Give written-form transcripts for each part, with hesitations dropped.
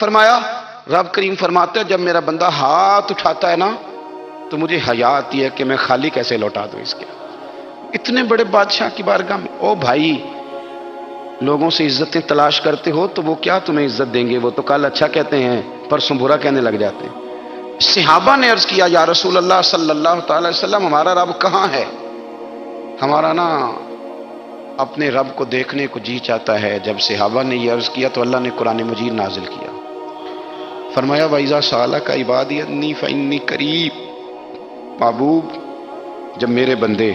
فرمایا رب کریم فرماتا ہے جب میرا بندہ ہاتھ اٹھاتا ہے نا تو مجھے حیا آتی ہے کہ میں خالی کیسے لوٹا دوں اس کے. اتنے بڑے بادشاہ کی بارگاہ میں او بھائی لوگوں سے عزتیں تلاش کرتے ہو تو وہ کیا تمہیں عزت دیں گے؟ وہ تو کل اچھا کہتے ہیں پرسوں برا کہنے لگ جاتے ہیں. صحابہ نے عرض کیا یا رسول اللہ صلی اللہ تعالی وسلم ہمارا رب کہاں ہے؟ ہمارا نا اپنے رب کو دیکھنے کو جی چاہتا ہے. جب صحابہ نے یہ عرض کیا تو اللہ نے قرآن مجید نازل کیا. فرمایا وَإِذَا سَأَلَكَ عِبَادِي عَنِّي فَإِنِّي قَرِيبٌ. محبوب جب میرے بندے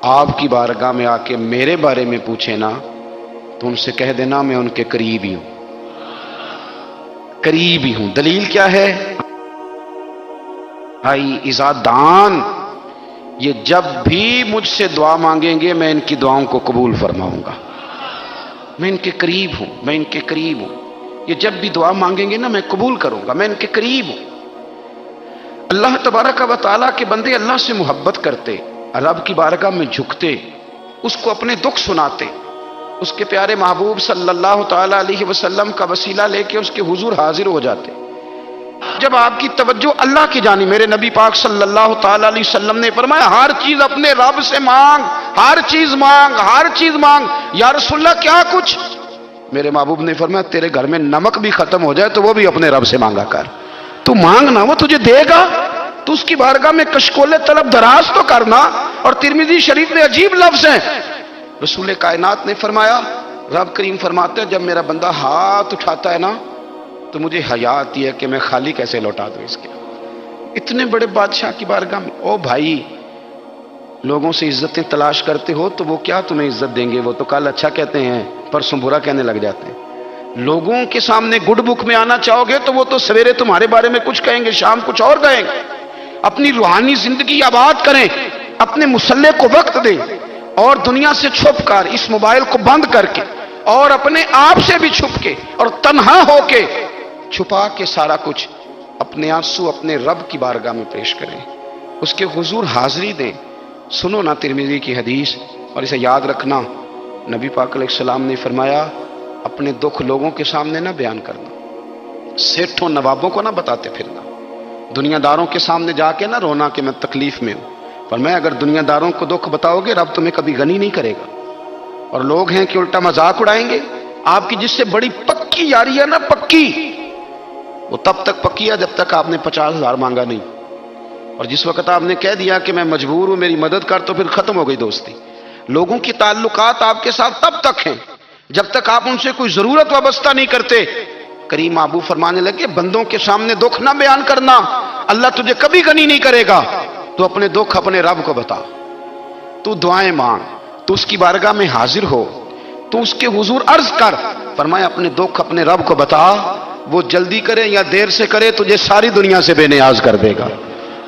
آپ کی بارگاہ میں آ کے میرے بارے میں پوچھیں نا تو ان سے کہہ دینا میں ان کے قریب ہی ہوں، قریب ہی ہوں. دلیل کیا ہے؟ بھائی اذا دان، یہ جب بھی مجھ سے دعا مانگیں گے میں ان کی دعاؤں کو قبول فرماؤں گا. میں ان کے قریب ہوں، میں ان کے قریب ہوں. یہ جب بھی دعا مانگیں گے نا میں قبول کروں گا، میں ان کے قریب ہوں. اللہ تبارک و تعالیٰ کے بندے اللہ سے محبت کرتے، رب کی بارگاہ میں جھکتے، اس کو اپنے دکھ سناتے، اس کے پیارے محبوب صلی اللہ تعالی علیہ وسلم کا وسیلہ لے کے اس کے حضور حاضر ہو جاتے. جب آپ کی توجہ اللہ کی جانب، میرے نبی پاک صلی اللہ تعالی علیہ وسلم نے فرمایا ہر چیز اپنے رب سے مانگ، ہر چیز مانگ، ہر چیز مانگ. یا رسول اللہ کیا کچھ؟ میرے محبوب نے فرمایا تیرے گھر میں نمک بھی ختم ہو جائے تو وہ بھی اپنے رب سے مانگا کر. تو مانگنا وہ تجھے دے گا، تو اس کی بارگاہ میں کشکول طلب دراز تو کرنا. اور ترمذی شریف میں عجیب لفظ ہیں، رسول کائنات نے فرمایا رب کریم فرماتے ہیں جب میرا بندہ ہاتھ اٹھاتا ہے نا تو مجھے حیا آتی ہے کہ میں خالی کیسے لوٹا دوں اس کے. اتنے بڑے بادشاہ کی بارگاہ میں او بھائی لوگوں سے عزتیں تلاش کرتے ہو تو وہ کیا تمہیں عزت دیں گے؟ وہ تو کل اچھا کہتے ہیں پرسوں برا کہنے لگ جاتے ہیں. لوگوں کے سامنے گڈ بک میں آنا چاہو گے تو وہ تو سویرے تمہارے بارے میں کچھ کہیں گے، شام کچھ اور کہیں گے. اپنی روحانی زندگی آباد کریں، اپنے مسلح کو وقت دیں، اور دنیا سے چھپ کر اس موبائل کو بند کر کے اور اپنے آپ سے بھی چھپ کے اور تنہا ہو کے چھپا کے سارا کچھ اپنے آنسو اپنے رب کی بارگاہ میں پیش کریں، اس کے حضور حاضری دیں. سنو نا ترمذی کی حدیث اور اسے یاد رکھنا. نبی پاک علیہ السلام نے فرمایا اپنے دکھ لوگوں کے سامنے نہ بیان کرنا، سیٹھوں نوابوں کو نہ بتاتے پھرنا، دنیا داروں کے سامنے جا کے نہ رونا کہ میں تکلیف میں ہوں. پر میں اگر دنیا داروں کو دکھ بتاؤ گے رب تمہیں کبھی غنی نہیں کرے گا. اور لوگ ہیں کہ الٹا مذاق اڑائیں گے. آپ کی جس سے بڑی پکی یاری ہے نا، پکی، وہ تب تک پکی ہے جب تک آپ نے 50,000 مانگا نہیں. اور جس وقت آپ نے کہہ دیا کہ میں مجبور ہوں میری مدد کر تو پھر ختم ہو گئی دوستی. لوگوں کی تعلقات آپ کے ساتھ تب تک ہیں جب تک آپ ان سے کوئی ضرورت وابستہ نہیں کرتے. کریم محبوب فرمانے لگے بندوں کے سامنے دکھ نہ بیان کرنا، اللہ تجھے کبھی غنی نہیں کرے گا. تو اپنے دکھ اپنے رب کو بتا، تو دعائیں مانگ، تو اس کی بارگاہ میں حاضر ہو، تو اس کے حضور عرض کر. فرمایا اپنے دکھ اپنے رب کو بتا، وہ جلدی کرے یا دیر سے کرے تجھے ساری دنیا سے بے نیاز کر دے گا،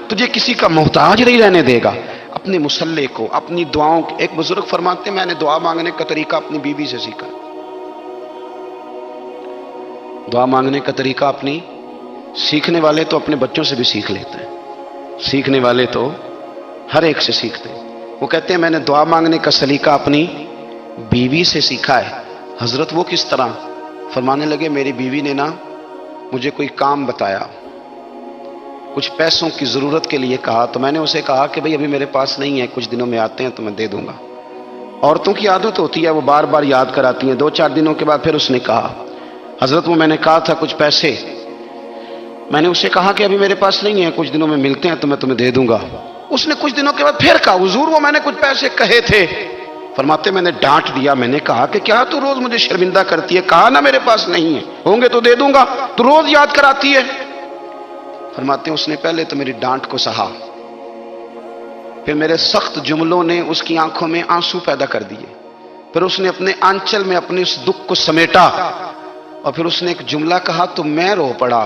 تجھے کسی کا محتاج نہیں رہنے دے گا. اپنے مسلح کو اپنی دعاؤں. ایک بزرگ فرماتے ہیں میں نے دعا مانگنے کا طریقہ اپنی بیوی سے سیکھا. دعا مانگنے کا طریقہ اپنی، سیکھنے والے تو اپنے بچوں سے بھی سیکھ لیتے ہیں، سیکھنے والے تو ہر ایک سے سیکھتے ہیں. وہ کہتے ہیں میں نے دعا مانگنے کا سلیقہ اپنی بیوی سے سیکھا ہے. حضرت وہ کس طرح؟ فرمانے لگے میری بیوی نے نا مجھے کوئی کام بتایا، کچھ پیسوں کی ضرورت کے لیے کہا، تو میں نے اسے کہا کہ بھئی ابھی میرے پاس نہیں ہے، کچھ دنوں میں آتے ہیں تو میں دے دوں گا. عورتوں کی عادت ہوتی ہے وہ بار بار یاد کراتی ہیں. 2-4 دنوں کے بعد پھر اس نے کہا حضرت وہ میں نے کہا تھا کچھ پیسے، میں نے اسے کہا کہ ابھی میرے پاس نہیں ہے، کچھ دنوں میں ملتے ہیں تو میں تمہیں دے دوں گا. اس نے کچھ دنوں کے بعد پھر کہا حضور وہ میں نے کچھ پیسے کہے تھے. فرماتے میں نے ڈانٹ دیا، میں نے کہا کہ کیا تو روز مجھے شرمندہ کرتی ہے، کہا نا میرے پاس نہیں ہے، ہوں گے تو دے دوں گا، تو روز یاد کراتی ہے. فرماتے ہیں اس نے پہلے تو میری ڈانٹ کو سہا، پھر میرے سخت جملوں نے اس کی آنکھوں میں آنسو پیدا کر دیے، پھر اس نے اپنے آنچل میں اپنے اس دکھ کو سمیٹا، اور پھر اس نے ایک جملہ کہا تو میں رو پڑا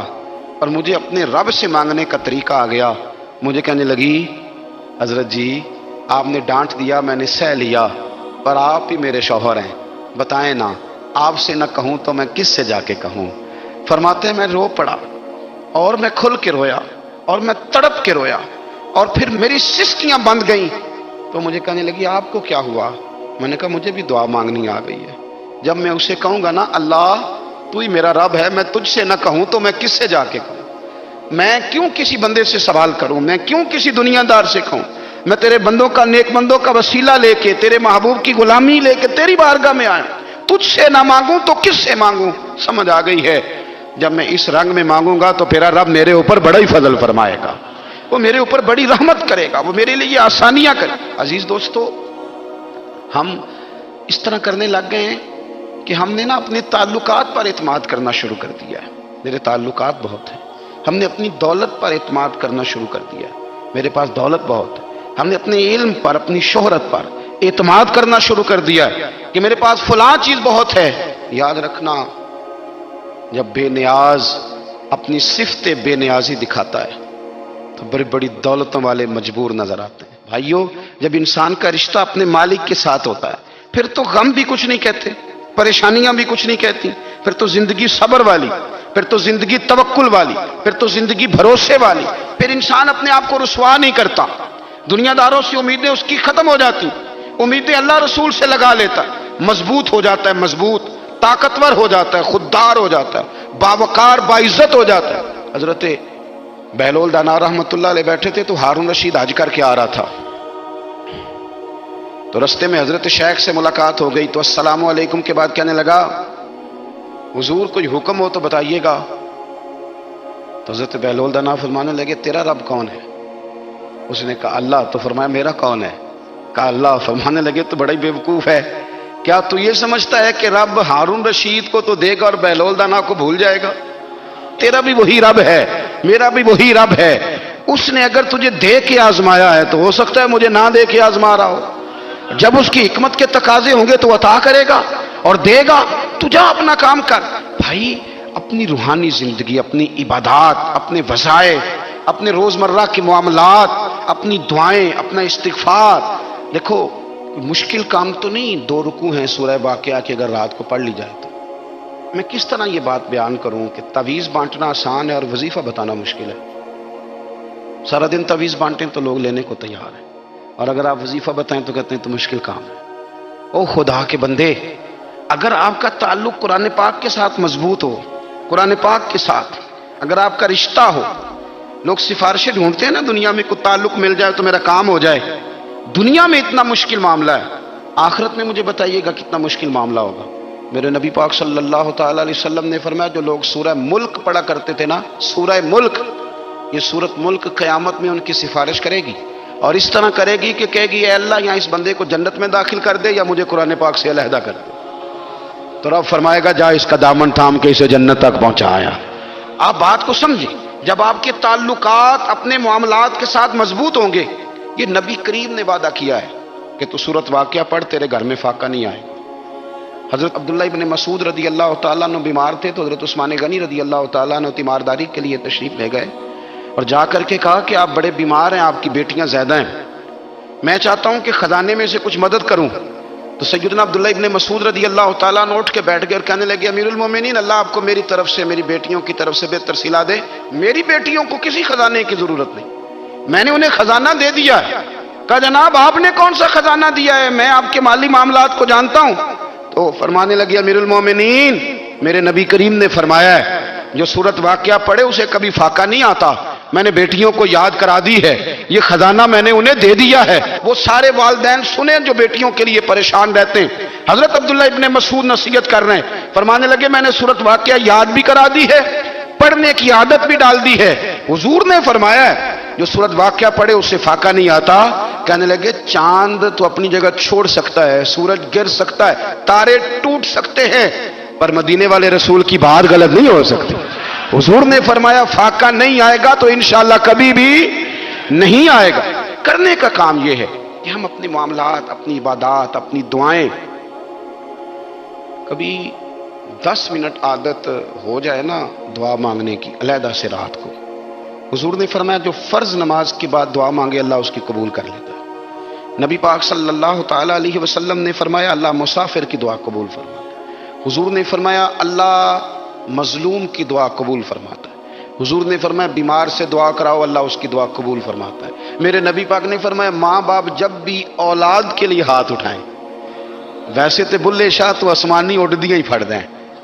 اور مجھے اپنے رب سے مانگنے کا طریقہ آ گیا. مجھے کہنے لگی حضرت جی آپ نے ڈانٹ دیا میں نے سہ لیا، پر آپ ہی میرے شوہر ہیں، بتائیں نا آپ سے نہ کہوں تو میں کس سے جا کے کہوں. فرماتے ہیں میں رو پڑا اور میں کھل کے رویا اور میں تڑپ کے رویا اور پھر میری سسکیاں بند گئیں. تو مجھے کہنے لگی آپ کو کیا ہوا؟ میں نے کہا مجھے بھی دعا مانگنی آ گئی ہے. جب میں اسے کہوں گا نا اللہ تو ہی میرا رب ہے، میں تجھ سے نہ کہوں تو میں کس سے جا کے کہوں؟ میں کیوں کسی بندے سے سوال کروں؟ میں کیوں کسی دنیا دار سے کہوں؟ میں تیرے بندوں کا، نیک بندوں کا وسیلہ لے کے، تیرے محبوب کی غلامی لے کے تیری بارگاہ میں آیا، تجھ سے نہ مانگوں تو کس سے مانگوں؟ سمجھ آ گئی ہے؟ جب میں اس رنگ میں مانگوں گا تو پھر رب میرے اوپر بڑا ہی فضل فرمائے گا، وہ میرے اوپر بڑی رحمت کرے گا، وہ میرے لیے آسانیاں کرے۔ عزیز دوستو، ہم اس طرح کرنے لگ گئے ہیں کہ ہم نے نا اپنے تعلقات پر اعتماد کرنا شروع کر دیا ہے۔ میرے تعلقات بہت ہیں، ہم نے اپنی دولت پر اعتماد کرنا شروع کر دیا ہے، میرے پاس دولت بہت ہے، ہم نے اپنے علم پر، اپنی شہرت پر اعتماد کرنا شروع کر دیا ہے کہ میرے پاس فلاں چیز بہت ہے۔ یاد رکھنا، جب بے نیاز اپنی صفت بے نیازی دکھاتا ہے تو بڑی بڑی دولتوں والے مجبور نظر آتے ہیں۔ بھائیو، جب انسان کا رشتہ اپنے مالک کے ساتھ ہوتا ہے پھر تو غم بھی کچھ نہیں کہتے، پریشانیاں بھی کچھ نہیں کہتی، پھر تو زندگی صبر والی، پھر تو زندگی توکل والی، پھر تو زندگی بھروسے والی، پھر انسان اپنے آپ کو رسوا نہیں کرتا، دنیا داروں سے امیدیں اس کی ختم ہو جاتی، امیدیں اللہ رسول سے لگا لیتا ہے، مضبوط ہو جاتا ہے، مضبوط، طاقتور ہو جاتا ہے، خوددار ہو جاتا ہے، باوقار باعزت ہو جاتا ہے۔ حضرت بہلول دانا رحمت اللہ علیہ بیٹھے تھے تو ہارون رشید حج کر کے آ رہا تھا، تو رستے میں حضرت شیخ سے ملاقات ہو گئی تو السلام علیکم کے بعد کہنے لگا، حضور کوئی حکم ہو تو بتائیے گا۔ تو حضرت بہلول دانا فرمانے لگے، تیرا رب کون ہے؟ اس نے کہا اللہ۔ تو فرمایا میرا کون ہے؟ کہا اللہ۔ فرمانے لگے تو بڑا ہی بیوقوف ہے، کیا تو یہ سمجھتا ہے کہ رب ہارون رشید کو تو دے گا اور بہلول دانا کو بھول جائے گا؟ تیرا بھی وہی رب ہے، میرا بھی وہی رب ہے، اس نے اگر تجھے دے کے آزمایا ہے تو ہو سکتا ہے مجھے نہ دے کے آزما رہا ہو، جب اس کی حکمت کے تقاضے ہوں گے تو عطا کرے گا اور دے گا، تو جا اپنا کام کر۔ بھائی، اپنی روحانی زندگی، اپنی عبادات، اپنے وظائف، اپنے روزمرہ کے معاملات، اپنی دعائیں، اپنا استغفار، دیکھو مشکل کام تو نہیں، 2 رکوع ہیں سورہ واقعہ کی اگر رات کو پڑھ لی جائے تو۔ میں کس طرح یہ بات بیان کروں کہ تعویذ بانٹنا آسان ہے اور وظیفہ بتانا مشکل ہے؟ سارا دن تعویذ بانٹیں تو لوگ لینے کو تیار ہیں، اور اگر آپ وظیفہ بتائیں تو کہتے ہیں تو مشکل کام ہے۔ او خدا کے بندے، اگر آپ کا تعلق قرآن پاک کے ساتھ مضبوط ہو، قرآن پاک کے ساتھ اگر آپ کا رشتہ ہو، لوگ سفارشیں ڈھونڈتے ہیں نا دنیا میں، کوئی تعلق مل جائے تو میرا کام ہو جائے، دنیا میں اتنا مشکل معاملہ ہے، آخرت میں مجھے بتائیے گا کتنا مشکل معاملہ ہوگا۔ میرے نبی پاک صلی اللہ تعالی علیہ وسلم نے فرمایا، جو لوگ سورہ ملک پڑھا کرتے تھے نا، سورہ ملک، یہ سورت ملک قیامت میں ان کی سفارش کرے گی، اور اس طرح کرے گی کہ کہے گی اے اللہ یہاں اس بندے کو جنت میں داخل کر دے یا مجھے قرآن پاک سے علیحدہ کر دے، تو رب فرمائے گا جا اس کا دامن تھام کے اسے جنت تک پہنچایا۔ آپ بات کو سمجھیں، جب آپ کے تعلقات اپنے معاملات کے ساتھ مضبوط ہوں گے، یہ نبی کریم نے وعدہ کیا ہے کہ تو سورت واقعہ پڑھ، تیرے گھر میں فاقہ نہیں آئے گا۔ حضرت عبداللہ ابن مسعود رضی اللہ تعالیٰ عنہ بیمار تھے تو حضرت عثمان غنی رضی اللہ تعالیٰ عنہ تیمارداری کے لیے تشریف لے گئے اور جا کر کے کہا کہ آپ بڑے بیمار ہیں، آپ کی بیٹیاں زیادہ ہیں، میں چاہتا ہوں کہ خزانے میں سے کچھ مدد کروں۔ تو سیدنا عبداللہ ابن مسعود رضی اللہ تعالیٰ عنہ اٹھ کے بیٹھ گئے اور کہنے لگے، امیر المومنین، اللہ آپ کو میری طرف سے، میری بیٹیوں کی طرف سے بہتر صلہ دے، میری بیٹیوں کو کسی خزانے کی ضرورت نہیں، میں نے انہیں خزانہ دے دیا ہے۔ کہا جناب آپ نے کون سا خزانہ دیا ہے، میں آپ کے مالی معاملات کو جانتا ہوں۔ تو فرمانے لگے، امیر المومنین، میرے نبی کریم نے فرمایا ہے جو سورت واقعہ پڑھے اسے کبھی فاقہ نہیں آتا، میں نے بیٹیوں کو یاد کرا دی ہے، یہ خزانہ میں نے انہیں دے دیا ہے۔ وہ سارے والدین سنیں جو بیٹیوں کے لیے پریشان رہتے ہیں، حضرت عبداللہ ابن مسعود نصیحت کر رہے ہیں، فرمانے لگے میں نے سورت واقعہ یاد بھی کرا دی ہے، پڑھنے کی عادت بھی ڈال دی ہے، حضور نے فرمایا ہے جو سورت واقعہ پڑھے اسے فاقہ نہیں آتا۔ کہنے لگے چاند تو اپنی جگہ چھوڑ سکتا ہے، سورج گر سکتا ہے، تارے ٹوٹ سکتے ہیں، پر مدینے والے رسول کی بات غلط نہیں ہو سکتی۔ حضور نے فرمایا فاقہ نہیں آئے گا تو انشاءاللہ کبھی بھی نہیں آئے گا۔ کرنے کا کام یہ ہے کہ ہم اپنے معاملات، اپنی عبادات، اپنی دعائیں، کبھی 10 منٹ عادت ہو جائے نا دعا مانگنے کی علیحدہ سے رات کو، حضور نے فرمایا جو فرض نماز کے بعد دعا مانگے اللہ اس کی قبول کر لیتا ہے۔ نبی پاک صلی اللہ تعالی علیہ وسلم نے فرمایا اللہ مسافر کی دعا قبول فرماتا ہے۔ حضور نے فرمایا اللہ مظلوم کی دعا قبول فرماتا ہے۔ حضور نے فرمایا بیمار سے دعا کراؤ اللہ اس کی دعا قبول فرماتا ہے۔ میرے نبی پاک نے فرمایا ماں باپ جب بھی اولاد کے لیے ہاتھ اٹھائیں، ویسے تے بلے شاہ تو آسمانی اڈ دیاں ہی پھڑ دیں،